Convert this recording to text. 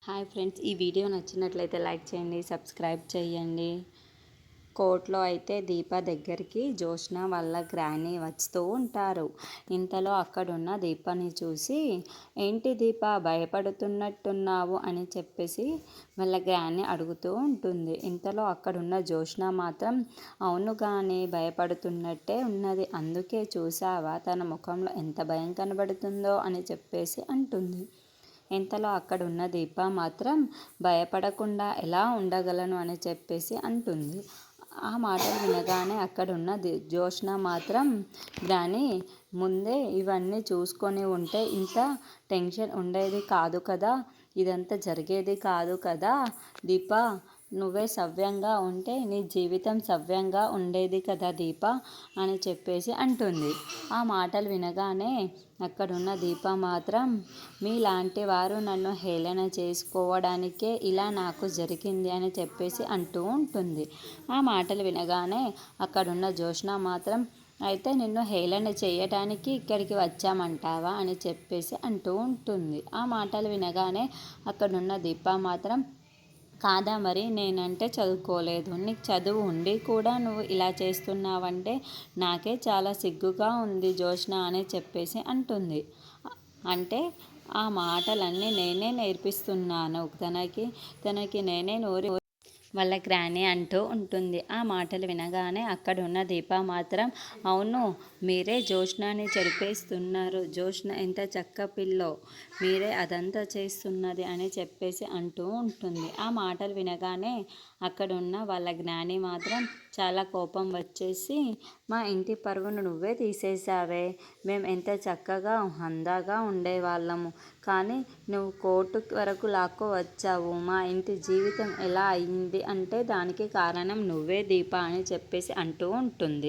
Hi friends, ఈ video నచ్చినట్లయితే like చేయండి, సబ్స్క్రైబ్ చేయండి. కోర్టులో అయితే దీప దగ్గరికి జోష్న వాళ్ళ గ్రాని వస్తూ ఉంటారు. ఇంతలో అక్కడున్న దీపని చూసి, ఏంటి దీప భయపడుతున్నట్టున్నావు అని చెప్పేసి వాళ్ళ గ్రాని అడుగుతూ ఉంటుంది. ఇంతలో అక్కడున్న జోష్న మాత్రం, అవును కానీ భయపడుతున్నట్టే ఉన్నది, అందుకే చూసావా తన ముఖంలో ఎంత భయం కనబడుతుందో అని చెప్పేసి అంటుంది. ఇంతలో అక్కడున్న దీప మాత్రం భయపడకుండా ఎలా ఉండగలను అని చెప్పేసి అంటుంది. ఆ మాటలు వినగానే అక్కడున్న జోష్న మాత్రం, గ్రాని ముందే ఇవన్నీ చూసుకొని ఉంటే ఇంత టెన్షన్ ఉండేది కాదు కదా, ఇదంతా జరిగేది కాదు కదా దీప, నువ్వే సవ్యంగా ఉంటే నీ జీవితం సవ్యంగా ఉండేది కదా దీప అని చెప్పేసి అంటుంది. ఆ మాటలు వినగానే అక్కడున్న దీప మాత్రం, మీలాంటి వారు నన్ను హేళన చేసుకోవడానికే ఇలా నాకు జరిగింది అని చెప్పేసి అంటూ ఉంటుంది. ఆ మాటలు వినగానే అక్కడున్న జోష్న మాత్రం, అయితే నిన్ను హేళన చేయటానికి ఇక్కడికి వచ్చామంటావా అని చెప్పేసి అంటూ ఉంటుంది. ఆ మాటలు వినగానే అక్కడున్న దీప మాత్రం, కాదా మరి, నేనంటే చదువుకోలేదు, నీకు చదువు ఉండి కూడా నువ్వు ఇలా చేస్తున్నావంటే నాకే చాలా సిగ్గుగా ఉంది జోష్న అని చెప్పేసి అంటుంది. అంటే ఆ మాటలన్నీ నేనే నేర్పిస్తున్నాను తనకి నేనే నోరి వాళ్ళ గ్రాని అంటూ ఉంటుంది. ఆ మాటలు వినగానే అక్కడున్న దీప మాత్రం, అవును మీరే జోష్నాని చెరిపేస్తున్నారు, జోష్న ఎంత చక్క పిల్లో, మీరే అదంతా చేస్తున్నది అని చెప్పేసి అంటూ ఉంటుంది. ఆ మాటలు వినగానే అక్కడున్న వాళ్ళ జ్ఞాని మాత్రం చాలా కోపం వచ్చేసి, మా ఇంటి పరువును నువ్వే తీసేసావే, మేము ఎంత చక్కగా హందాగా ఉండేవాళ్ళము, కానీ నువ్వు కోర్టు వరకు లాక్కో వచ్చావు, మా ఇంటి జీవితం ఎలా అయింది అంటే దానికి కారణం నువ్వే దీప అని చెప్పేసి అంటూ ఉంటుంది.